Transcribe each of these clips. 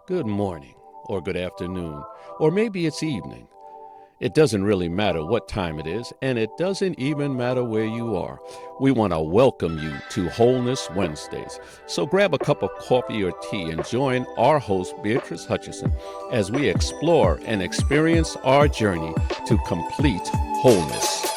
good morning, or good afternoon, or maybe it's evening. It doesn't really matter what time it is, and it doesn't even matter where you are. We want to welcome you to Wholeness Wednesdays. So grab a cup of coffee or tea and join our host, Beatrice Hutchison, as we explore and experience our journey to complete wholeness.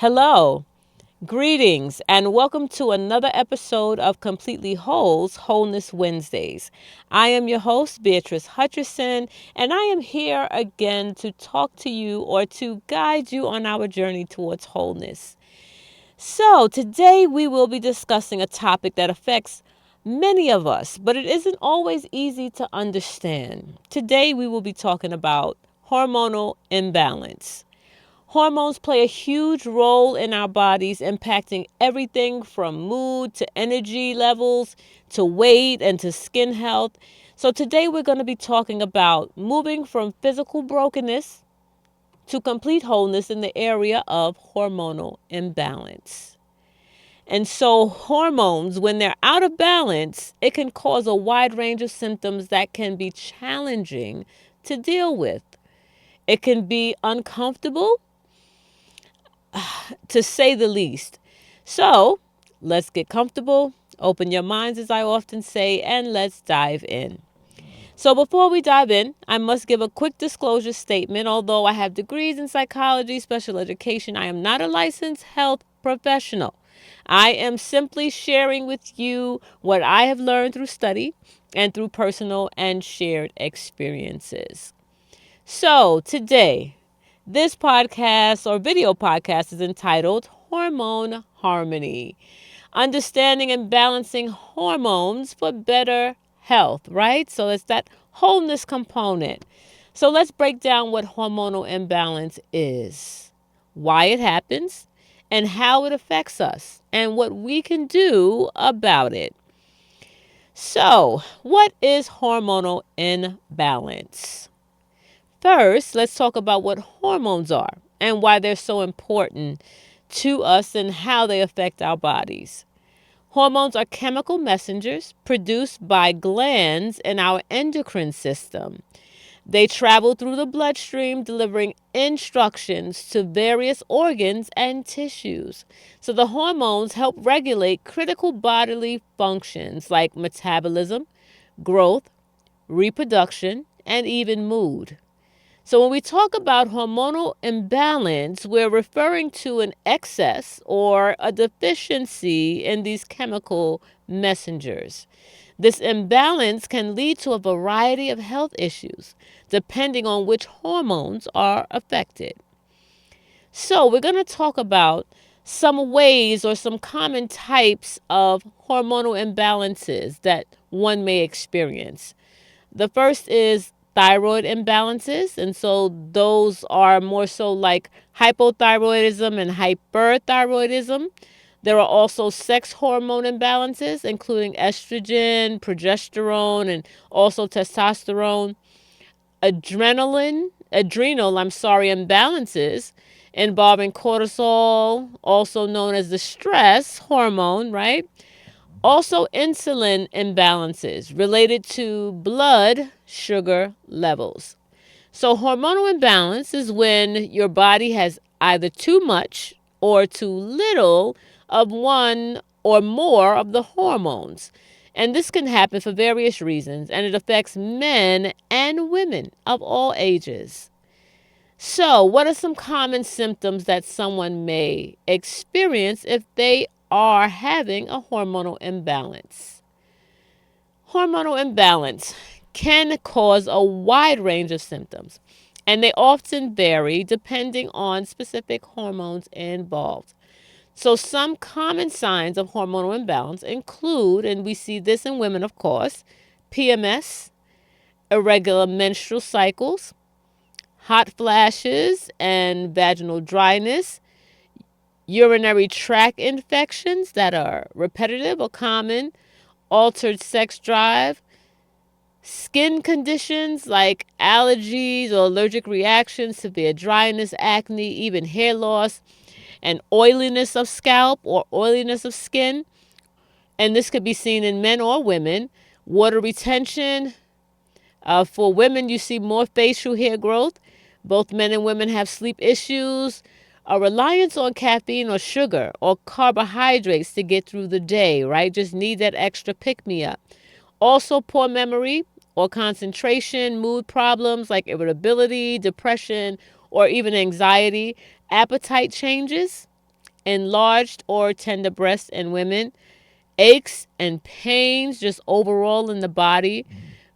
Hello, greetings, and welcome to another episode of Completely Whole's Wholeness Wednesdays. I am your host, Beatrice Hutchison, and I am here again to talk to you or to guide you on our journey towards wholeness. So, today we will be discussing a topic that affects many of us, but it isn't always easy to understand. Today we will be talking about hormonal imbalance. Hormones play a huge role in our bodies, impacting everything from mood to energy levels to weight and to skin health. So today we're going to be talking about moving from physical brokenness to complete wholeness in the area of hormonal imbalance. And so hormones, when they're out of balance, it can cause a wide range of symptoms that can be challenging to deal with. It can be uncomfortable, to say the least. So let's get comfortable, open your minds, as I often say, and let's dive in. So before we dive in, I must give a quick disclosure statement. Although I have degrees in psychology, special education, I am not a licensed health professional. I am simply sharing with you what I have learned through study and through personal and shared experiences. So today, this podcast or video podcast is entitled Hormone Harmony, understanding and balancing hormones for better health, right? So it's that wholeness component. So let's break down what hormonal imbalance is, why it happens, and how it affects us, and what we can do about it. So, what is hormonal imbalance? First, let's talk about what hormones are and why they're so important to us and how they affect our bodies. Hormones are chemical messengers produced by glands in our endocrine system. They travel through the bloodstream, delivering instructions to various organs and tissues. So the hormones help regulate critical bodily functions like metabolism, growth, reproduction, and even mood. So when we talk about hormonal imbalance, we're referring to an excess or a deficiency in these chemical messengers. This imbalance can lead to a variety of health issues, depending on which hormones are affected. So we're going to talk about some ways or some common types of hormonal imbalances that one may experience. The first is thyroid imbalances. And so those are more so like hypothyroidism and hyperthyroidism. There are also sex hormone imbalances, including estrogen, progesterone, and also testosterone. Adrenal imbalances involving cortisol, also known as the stress hormone, right? Also, insulin imbalances related to blood sugar levels. So, hormonal imbalance is when your body has either too much or too little of one or more of the hormones. And this can happen for various reasons, and it affects men and women of all ages. So, what are some common symptoms that someone may experience if they are having a hormonal imbalance? Hormonal imbalance can cause a wide range of symptoms, and they often vary depending on specific hormones involved. So, some common signs of hormonal imbalance include, and we see this in women, of course, PMS, irregular menstrual cycles, hot flashes and vaginal dryness, urinary tract infections that are repetitive or common, altered sex drive, skin conditions like allergies or allergic reactions, severe dryness, acne, even hair loss, and oiliness of scalp or oiliness of skin. And this could be seen in men or women. Water retention. For women, you see more facial hair growth. Both men and women have sleep issues. A reliance on caffeine or sugar or carbohydrates to get through the day, right? Just need that extra pick me up. Also, poor memory or concentration, mood problems like irritability, depression, or even anxiety, appetite changes, enlarged or tender breasts in women, aches and pains just overall in the body,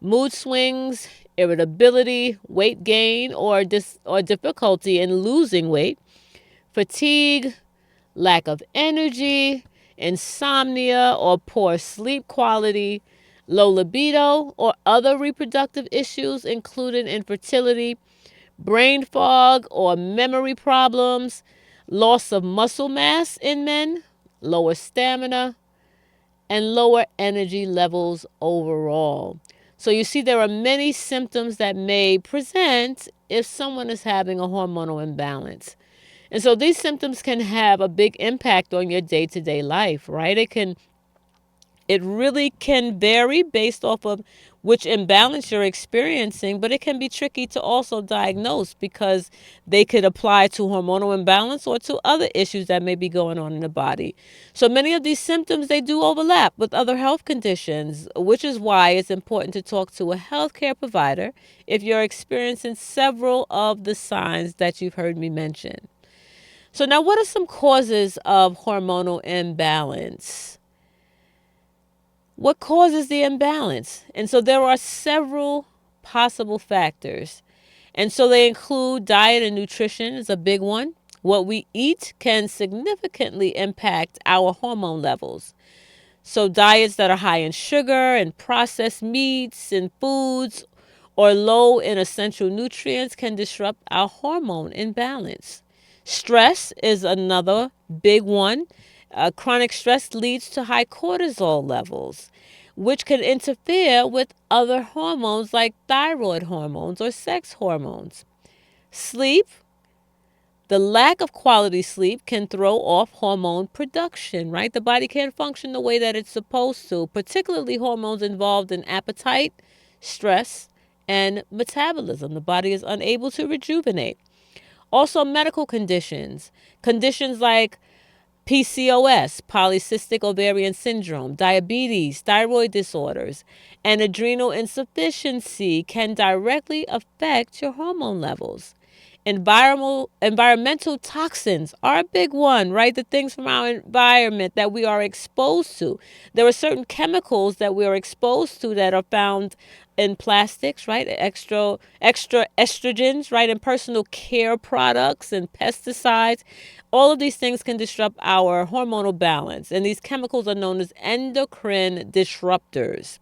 mood swings, irritability, weight gain or difficulty in losing weight, fatigue, lack of energy, insomnia or poor sleep quality, low libido or other reproductive issues including infertility, brain fog or memory problems, loss of muscle mass in men, lower stamina, and lower energy levels overall. So you see, there are many symptoms that may present if someone is having a hormonal imbalance. And so these symptoms can have a big impact on your day-to-day life, right? It really can vary based off of which imbalance you're experiencing, but it can be tricky to also diagnose because they could apply to hormonal imbalance or to other issues that may be going on in the body. So many of these symptoms, they do overlap with other health conditions, which is why it's important to talk to a healthcare provider if you're experiencing several of the signs that you've heard me mention. So now, what are some causes of hormonal imbalance? What causes the imbalance? And so there are several possible factors. And so they include diet and nutrition is a big one. What we eat can significantly impact our hormone levels. So diets that are high in sugar and processed meats and foods or low in essential nutrients can disrupt our hormone imbalance. Stress is another big one. Chronic stress leads to high cortisol levels, which can interfere with other hormones like thyroid hormones or sex hormones. Sleep, the lack of quality sleep can throw off hormone production, right? The body can't function the way that it's supposed to, particularly hormones involved in appetite, stress, and metabolism. The body is unable to rejuvenate. Also, medical conditions. Conditions like PCOS, polycystic ovarian syndrome, diabetes, thyroid disorders, and adrenal insufficiency can directly affect your hormone levels. Environmental toxins are a big one, right? The things from our environment that we are exposed to. There are certain chemicals that we are exposed to that are found in plastics, right? Extra estrogens, right? In personal care products and pesticides. All of these things can disrupt our hormonal balance, and these chemicals are known as endocrine disruptors.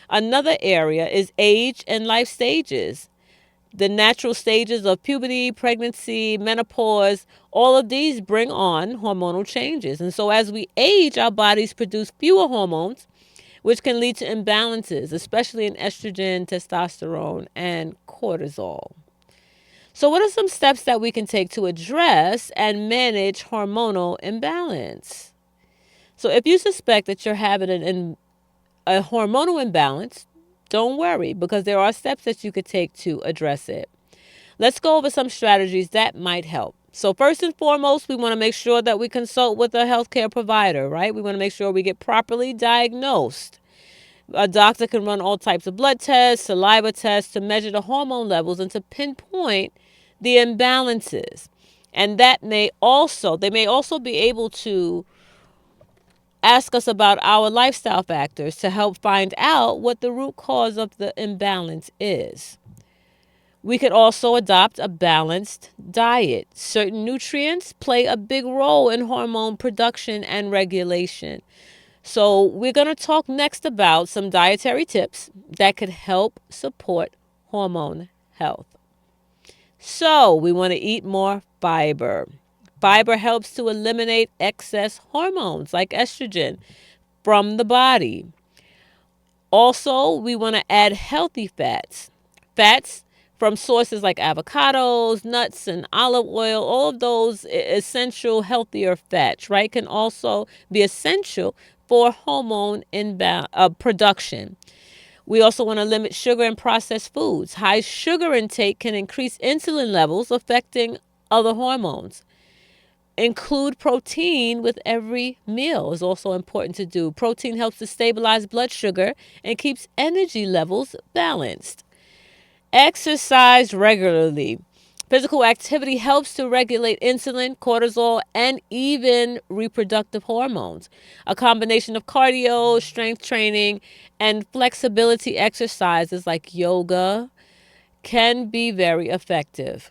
Another area is age and life stages. The natural stages of puberty, pregnancy, menopause, all of these bring on hormonal changes. And so as we age, our bodies produce fewer hormones, which can lead to imbalances, especially in estrogen, testosterone, and cortisol. So, what are some steps that we can take to address and manage hormonal imbalance? So, if you suspect that you're having a hormonal imbalance, don't worry because there are steps that you could take to address it. Let's go over some strategies that might help. So, first and foremost, we want to make sure that we consult with a healthcare provider, right? We want to make sure we get properly diagnosed. A doctor can run all types of blood tests, saliva tests to measure the hormone levels and to pinpoint the imbalances. And they may also be able to ask us about our lifestyle factors to help find out what the root cause of the imbalance is. We could also adopt a balanced diet. Certain nutrients play a big role in hormone production and regulation. So we're going to talk next about some dietary tips that could help support hormone health. So we want to eat more fiber. Fiber helps to eliminate excess hormones like estrogen from the body. Also, we want to add healthy fats. Fats from sources like avocados, nuts, and olive oil, all of those essential, healthier fats, right, can also be essential for hormone production. We also want to limit sugar and processed foods. High sugar intake can increase insulin levels, affecting other hormones. Include protein with every meal is also important to do. Protein helps to stabilize blood sugar and keeps energy levels balanced. Exercise regularly. Physical activity helps to regulate insulin, cortisol, and even reproductive hormones. A combination of cardio, strength training, and flexibility exercises like yoga can be very effective.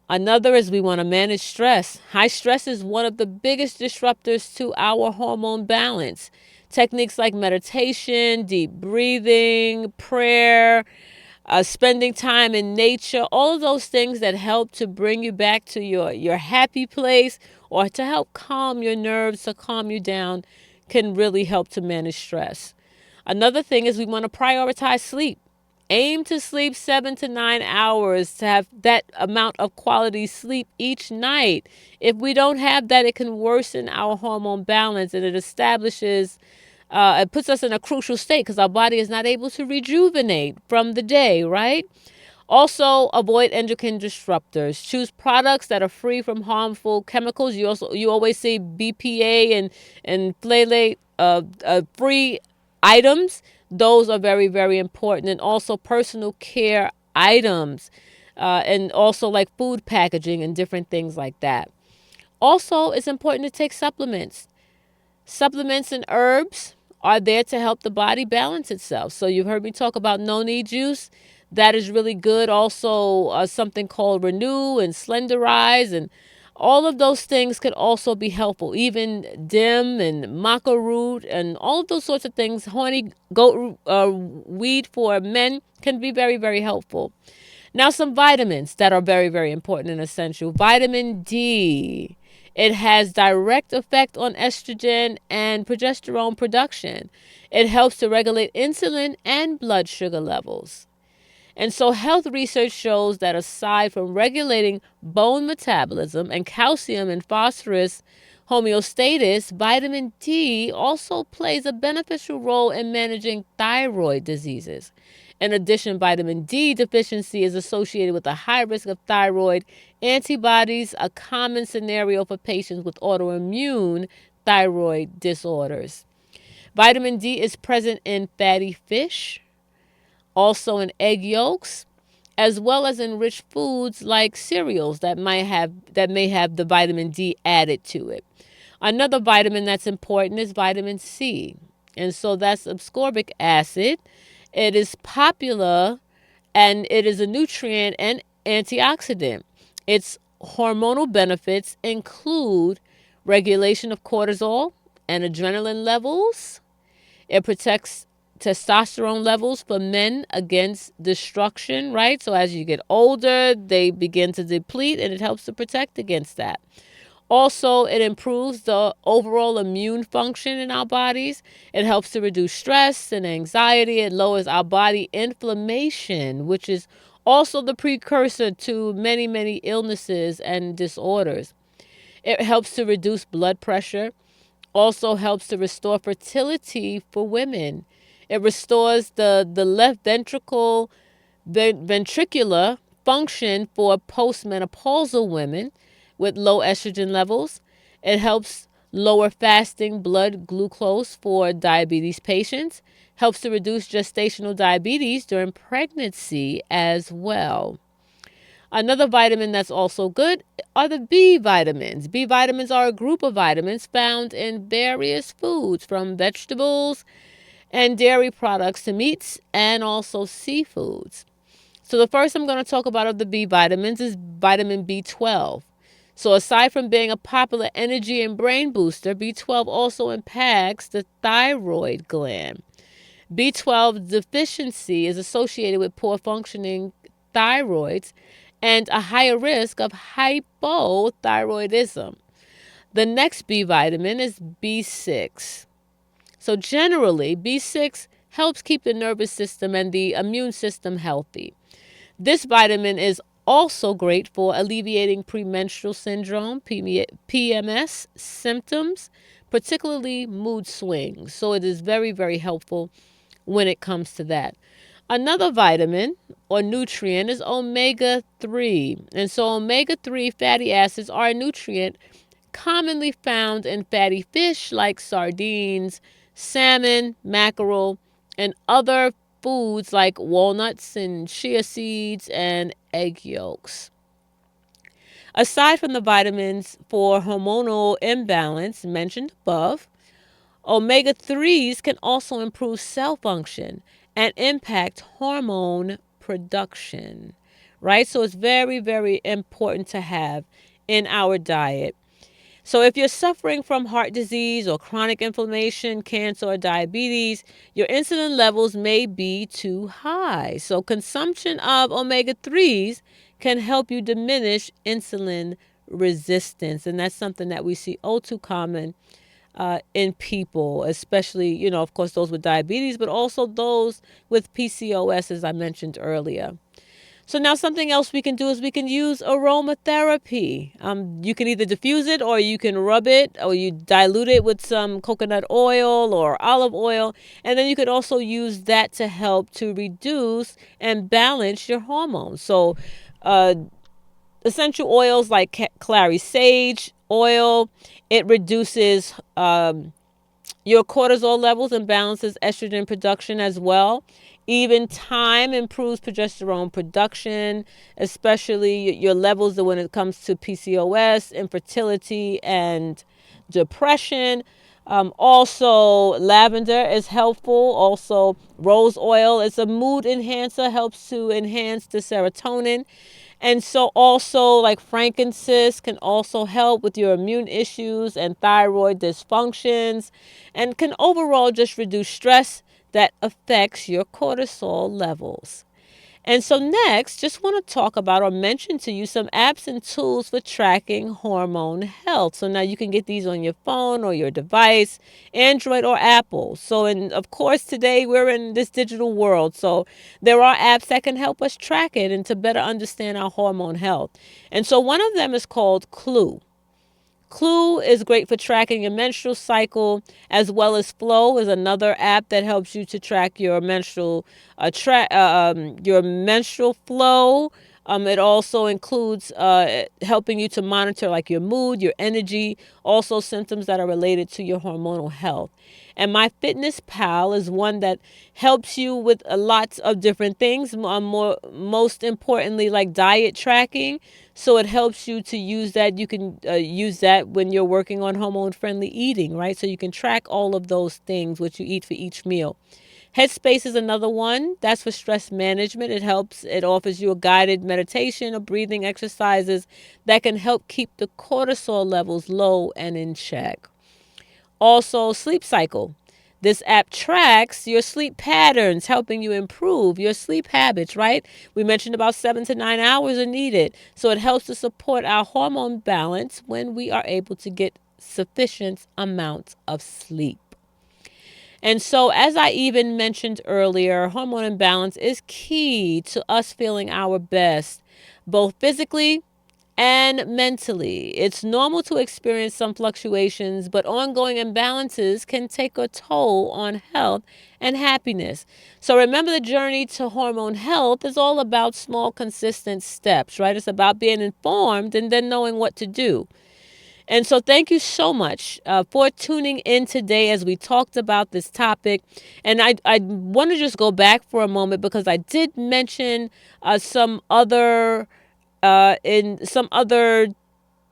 Another is we want to manage stress. High stress is one of the biggest disruptors to our hormone balance. Techniques like meditation, deep breathing, prayer, spending time in nature, all of those things that help to bring you back to your happy place or to help calm your nerves, to calm you down, can really help to manage stress. Another thing is we want to prioritize sleep. Aim to sleep 7 to 9 hours, to have that amount of quality sleep each night. If we don't have that, it can worsen our hormone balance, and it puts us in a crucial state because our body is not able to rejuvenate from the day, right? Also, avoid endocrine disruptors. Choose products that are free from harmful chemicals. You always see BPA and phthalate free items. Those are very, very important. And also personal care items, and also like food packaging and different things like that. Also, it's important to take supplements. Supplements and herbs are there to help the body balance itself. So you've heard me talk about no-knee juice. That is really good. Also, something called Renew and Slenderize, and all of those things could also be helpful. Even dim and maca root and all of those sorts of things. Horny goat weed for men can be very, very helpful. Now, some vitamins that are very, very important and essential. Vitamin D. It has direct effect on estrogen and progesterone production. It helps to regulate insulin and blood sugar levels. And so health research shows that aside from regulating bone metabolism and calcium and phosphorus homeostasis, vitamin D also plays a beneficial role in managing thyroid diseases. In addition, vitamin D deficiency is associated with a high risk of thyroid antibodies, a common scenario for patients with autoimmune thyroid disorders. Vitamin D is present in fatty fish, also in egg yolks, as well as in rich foods like cereals that may have the vitamin D added to it. Another vitamin that's important is vitamin C. And so that's ascorbic acid. It is popular, and it is a nutrient and antioxidant. Its hormonal benefits include regulation of cortisol and adrenaline levels. It protects testosterone levels for men against destruction, right? So as you get older, they begin to deplete, and it helps to protect against that. Also, it improves the overall immune function in our bodies. It helps to reduce stress and anxiety. It lowers our body inflammation, which is also the precursor to many, many illnesses and disorders. It helps to reduce blood pressure. Also helps to restore fertility for women. It restores the left ventricular function for postmenopausal women with low estrogen levels. It helps lower fasting blood glucose for diabetes patients. Helps to reduce gestational diabetes during pregnancy as well. Another vitamin that's also good are the B vitamins. B vitamins are a group of vitamins found in various foods, from vegetables and dairy products to meats and also seafoods. So the first I'm going to talk about of the B vitamins is vitamin B12. So aside from being a popular energy and brain booster, B12 also impacts the thyroid gland. B12 deficiency is associated with poor functioning thyroids and a higher risk of hypothyroidism. The next B vitamin is B6. So generally, B6 helps keep the nervous system and the immune system healthy. This vitamin is also great for alleviating premenstrual syndrome, PMS symptoms, particularly mood swings. So it is very, very helpful when it comes to that. Another vitamin or nutrient is omega 3. And so omega 3 fatty acids are a nutrient commonly found in fatty fish like sardines, salmon, mackerel, and other foods like walnuts and chia seeds and egg yolks. Aside from the vitamins for hormonal imbalance mentioned above, omega 3s can also improve cell function and impact hormone production, right? So it's very, very important to have in our diet. So if you're suffering from heart disease or chronic inflammation, cancer, or diabetes, your insulin levels may be too high. So consumption of omega 3s can help you diminish insulin resistance. And that's something that we see all too common in people, especially, of course, those with diabetes, but also those with PCOS, as I mentioned earlier. So now something else we can do is we can use aromatherapy. You can either diffuse it or you can rub it or you dilute it with some coconut oil or olive oil. And then you could also use that to help to reduce and balance your hormones. So essential oils like clary sage oil, it reduces your cortisol levels and balances estrogen production as well. Even thyme improves progesterone production, especially your levels when it comes to PCOS, infertility, and depression. Also, lavender is helpful. Also, rose oil is a mood enhancer, helps to enhance the serotonin. And so also like frankincense can also help with your immune issues and thyroid dysfunctions and can overall just reduce stress that affects your cortisol levels. And so next, just want to talk about or mention to you some apps and tools for tracking hormone health. So now you can get these on your phone or your device, Android or Apple. So, and of course, today we're in this digital world. So there are apps that can help us track it and to better understand our hormone health. And so one of them is called Clue. Clue is great for tracking your menstrual cycle, as well as Flow is another app that helps you to track your menstrual flow. It also includes helping you to monitor like your mood, your energy, also symptoms that are related to your hormonal health. And MyFitnessPal is one that helps you with lots of different things, most importantly, like diet tracking. So it helps you to use that. You can use that when you're working on hormone-friendly eating, right? So you can track all of those things, what you eat for each meal. Headspace is another one. That's for stress management. It offers you a guided meditation or breathing exercises that can help keep the cortisol levels low and in check. Also, Sleep Cycle. This app tracks your sleep patterns, helping you improve your sleep habits, right? We mentioned about 7 to 9 hours are needed. So it helps to support our hormone balance when we are able to get sufficient amounts of sleep. And so, as I even mentioned earlier, hormone imbalance is key to us feeling our best, both physically and mentally. It's normal to experience some fluctuations, but ongoing imbalances can take a toll on health and happiness. So remember, the journey to hormone health is all about small, consistent steps, right? It's about being informed and then knowing what to do. And so thank you so much for tuning in today as we talked about this topic. And I want to just go back for a moment because I did mention some other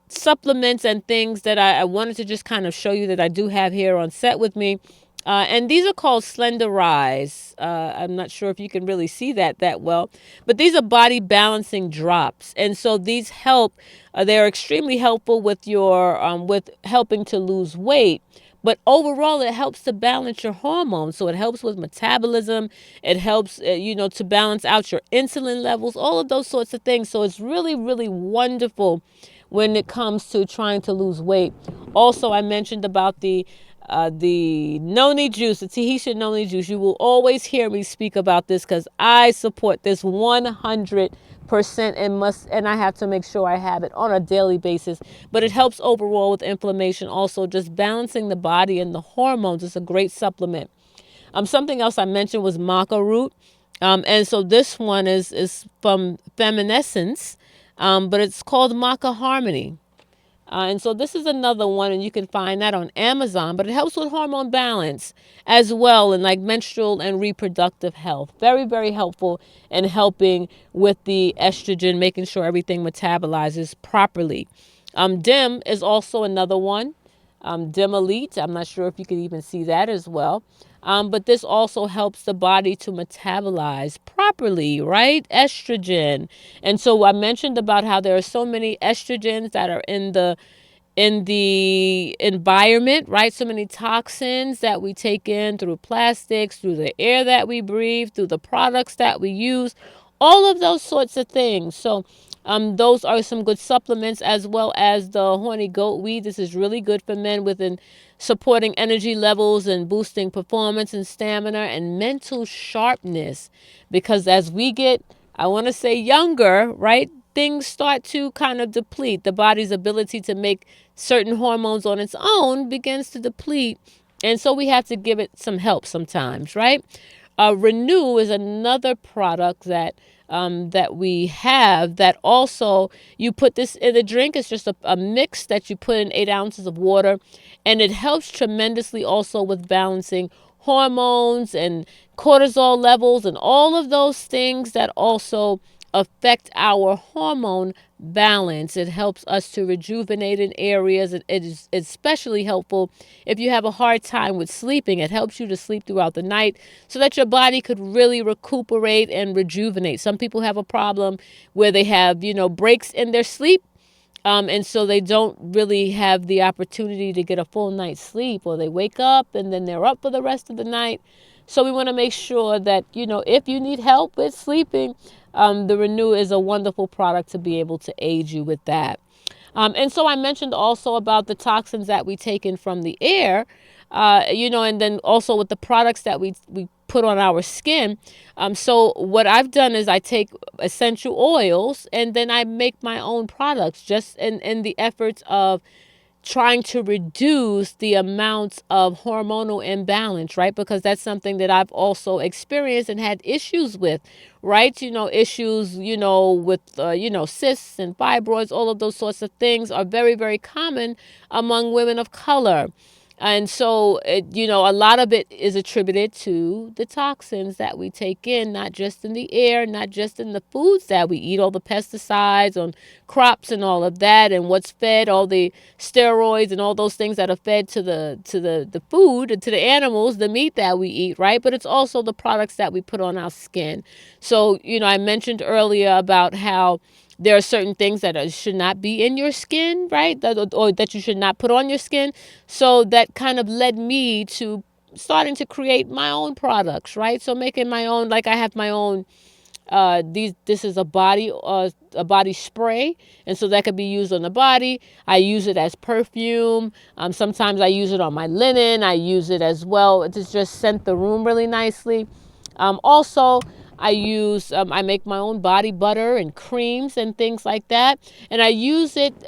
supplements and things that I wanted to just kind of show you that I do have here on set with me. And these are called Slender Rise. I'm not sure if you can really see that well, but these are body balancing drops. And so these help, they're extremely helpful with your, with helping to lose weight, But overall, it helps to balance your hormones. So it helps with metabolism. It helps, to balance out your insulin levels, all of those sorts of things. So it's really, really wonderful when it comes to trying to lose weight. Also, I mentioned about the noni juice, the Tahitian noni juice. You will always hear me speak about this because I support this 100% and I have to make sure I have it on a daily basis. But it helps overall with inflammation. Also, just balancing the body and the hormones is a great supplement. Something else I mentioned was maca root. And so this one is from Feminescence, but it's called Maca Harmony. And so this is another one, and you can find that on Amazon, but it helps with hormone balance as well, and like menstrual and reproductive health. Very, very helpful in helping with the estrogen, making sure everything metabolizes properly. DIM is also another one. DIM Elite, I'm not sure if you can even see that as well. But this also helps the body to metabolize properly, right? Estrogen. And so I mentioned about how there are so many estrogens that are in the environment, right? So many toxins that we take in through plastics, through the air that we breathe, through the products that we use, all of those sorts of things. So those are some good supplements, as well as the horny goat weed. This is really good for men within supporting energy levels and boosting performance and stamina and mental sharpness. Because as we get, I want to say, younger, right, things start to kind of deplete. The body's ability to make certain hormones on its own begins to deplete. And so we have to give it some help sometimes, right? Renew is another product that we have that also, you put this in a drink. It's just a mix that you put in 8 ounces of water, and it helps tremendously also with balancing hormones and cortisol levels and all of those things that also affect our hormone balance. It helps us to rejuvenate in areas. It is especially helpful if you have a hard time with sleeping. It helps you to sleep throughout the night so that your body could really recuperate and rejuvenate. Some people have a problem where they have, breaks in their sleep. And so they don't really have the opportunity to get a full night's sleep, or they wake up and then they're up for the rest of the night. So we want to make sure that, if you need help with sleeping, the Renew is a wonderful product to be able to aid you with that. And so I mentioned also about the toxins that we take in from the air, and then also with the products that we put on our skin. So what I've done is I take essential oils and then I make my own products, just in the efforts of trying to reduce the amounts of hormonal imbalance, right? Because that's something that I've also experienced and had issues with, right? Issues, with, cysts and fibroids, all of those sorts of things are very, very common among women of color. And so, a lot of it is attributed to the toxins that we take in, not just in the air, not just in the foods that we eat, all the pesticides on crops and all of that, and what's fed, all the steroids and all those things that are fed to the food and to the animals, the meat that we eat, right? But it's also the products that we put on our skin. So, I mentioned earlier about how there are certain things that should not be in your skin, right? Or that you should not put on your skin. So that kind of led me to starting to create my own products, right? So making my own, like I have my own, this is a body spray. And so that could be used on the body. I use it as perfume. Sometimes I use it on my linen. I use it as well to just scent the room really nicely. Also, I make my own body butter and creams and things like that. And I use it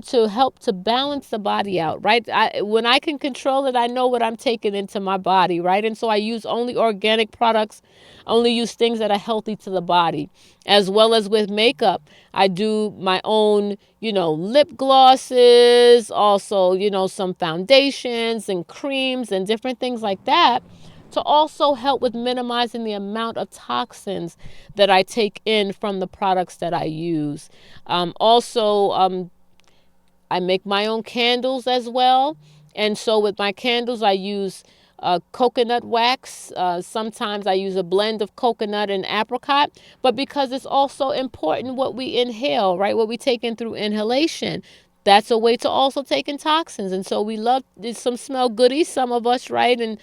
to help to balance the body out, right? When I can control it, I know what I'm taking into my body, right? And so I use only organic products, only use things that are healthy to the body. As well as with makeup, I do my own, lip glosses, also, some foundations and creams and different things like that, to also help with minimizing the amount of toxins that I take in from the products that I use. I make my own candles as well. And so with my candles, I use coconut wax. Sometimes I use a blend of coconut and apricot. But because it's also important what we inhale, right? What we take in through inhalation. that's a way to also take in toxins. And so we love some smell goodies, some of us, right? And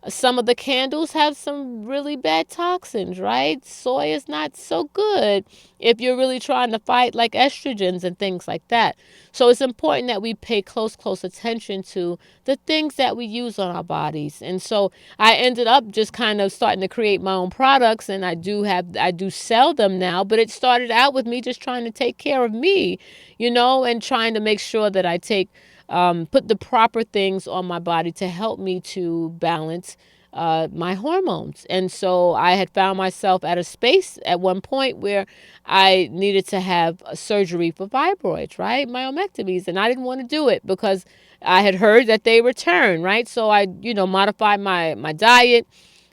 some of the candles have some really bad toxins, right? Soy is not so good if you're really trying to fight like estrogens and things like that. So it's important that we pay close attention to the things that we use on our bodies. And so I ended up just kind of starting to create my own products, and I do sell them now, but it started out with me just trying to take care of me, and trying to make sure that I put the proper things on my body to help me to balance my hormones. And so I had found myself at a space at one point where I needed to have a surgery for fibroids, right? Myomectomies. And I didn't want to do it because I had heard that they return, right? So I, modified my diet,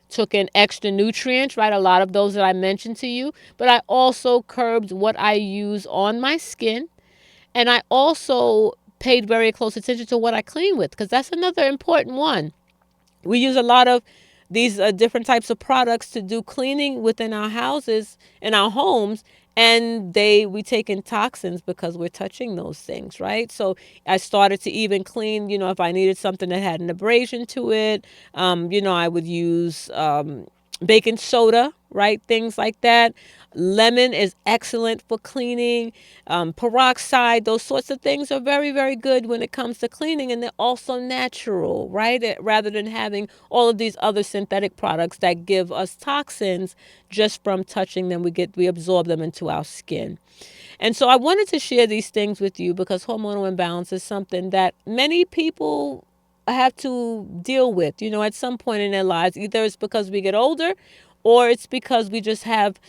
took in extra nutrients, right? A lot of those that I mentioned to you. But I also curbed what I use on my skin. And I also paid very close attention to what I clean with, because that's another important one. We use a lot of these different types of products to do cleaning within our houses and our homes, and we take in toxins because we're touching those things, right? So I started to even clean, if I needed something that had an abrasion to it, I would use baking soda, right? Things like that. Lemon is excellent for cleaning. Peroxide, those sorts of things are very, very good when it comes to cleaning, and they're also natural, right? Rather than having all of these other synthetic products that give us toxins just from touching them, we absorb them into our skin. And so I wanted to share these things with you because hormonal imbalance is something that many people have to deal with, at some point in their lives. Either it's because we get older, or it's because we just have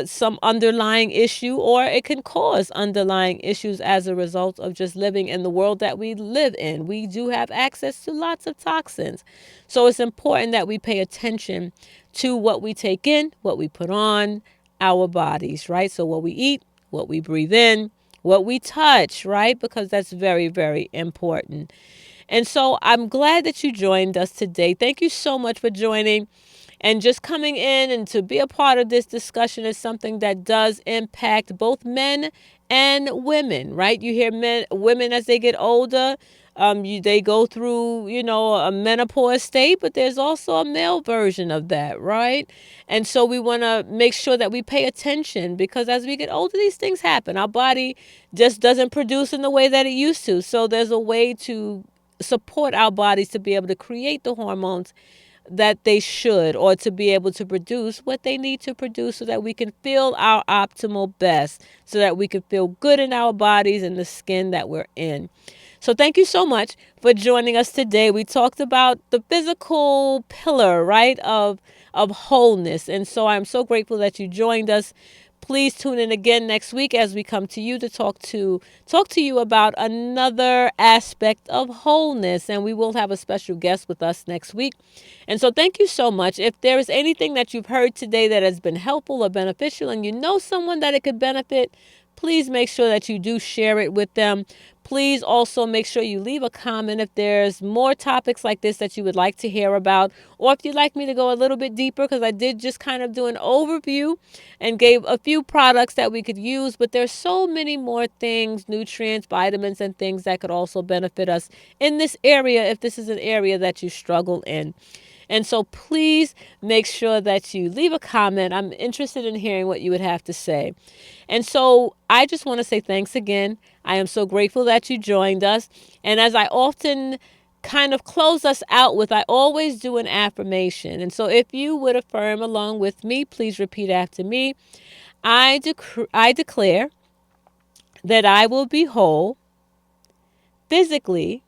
some underlying issue, or it can cause underlying issues as a result of just living in the world that we live in. We do have access to lots of toxins. So it's important that we pay attention to what we take in, what we put on our bodies, right? So what we eat, what we breathe in, what we touch, right? Because that's very, very important. And so I'm glad that you joined us today. Thank you so much for joining and just coming in, and to be a part of this discussion is something that does impact both men and women, right? You hear women as they get older, they go through, a menopause state, but there's also a male version of that, right? And so we want to make sure that we pay attention, because as we get older, these things happen. Our body just doesn't produce in the way that it used to. So there's a way to support our bodies to be able to create the hormones that they should, or to be able to produce what they need to produce, so that we can feel our optimal best, so that we can feel good in our bodies and the skin that we're in. So thank you so much for joining us today. We talked about the physical pillar, right, of wholeness. And so I'm so grateful that you joined us. Please tune in again next week as we come to you to talk to you about another aspect of wholeness. And we will have a special guest with us next week. And so thank you so much. If there is anything that you've heard today that has been helpful or beneficial, and you know someone that it could benefit, please make sure that you do share it with them. Please also make sure you leave a comment if there's more topics like this that you would like to hear about, or if you'd like me to go a little bit deeper, because I did just kind of do an overview and gave a few products that we could use, but there's so many more things, nutrients, vitamins, and things that could also benefit us in this area if this is an area that you struggle in. And so please make sure that you leave a comment. I'm interested in hearing what you would have to say. And so I just want to say thanks again. I am so grateful that you joined us. And as I often kind of close us out with, I always do an affirmation. And so if you would affirm along with me, please repeat after me. I declare that I will be whole physically,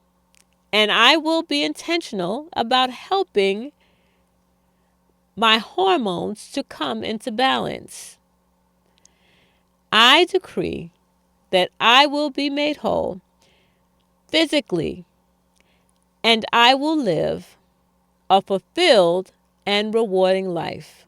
and I will be intentional about helping my hormones to come into balance. I decree that I will be made whole physically, and I will live a fulfilled and rewarding life.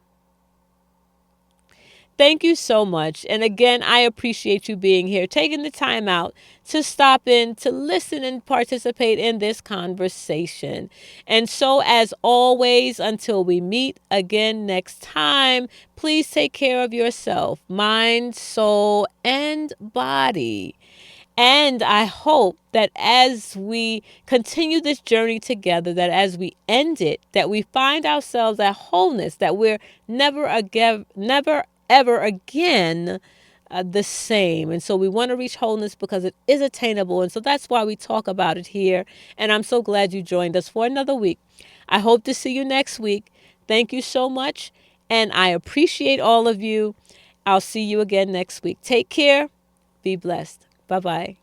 Thank you so much. And again, I appreciate you being here, taking the time out to stop in, to listen and participate in this conversation. And so, as always, until we meet again next time, please take care of yourself, mind, soul, and body. And I hope that as we continue this journey together, that as we end it, that we find ourselves at wholeness, that we're never ever again the same. And so we want to reach wholeness because it is attainable. And so that's why we talk about it here. And I'm so glad you joined us for another week. I hope to see you next week. Thank you so much. And I appreciate all of you. I'll see you again next week. Take care. Be blessed. Bye-bye.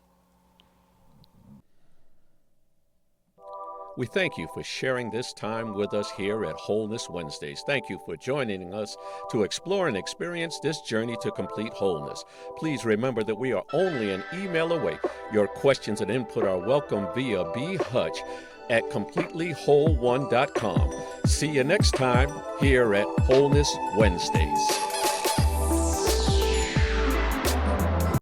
We thank you for sharing this time with us here at Wholeness Wednesdays. Thank you for joining us to explore and experience this journey to complete wholeness. Please remember that we are only an email away. Your questions and input are welcome via bhutch@completelywhole1.com. See you next time here at Wholeness Wednesdays.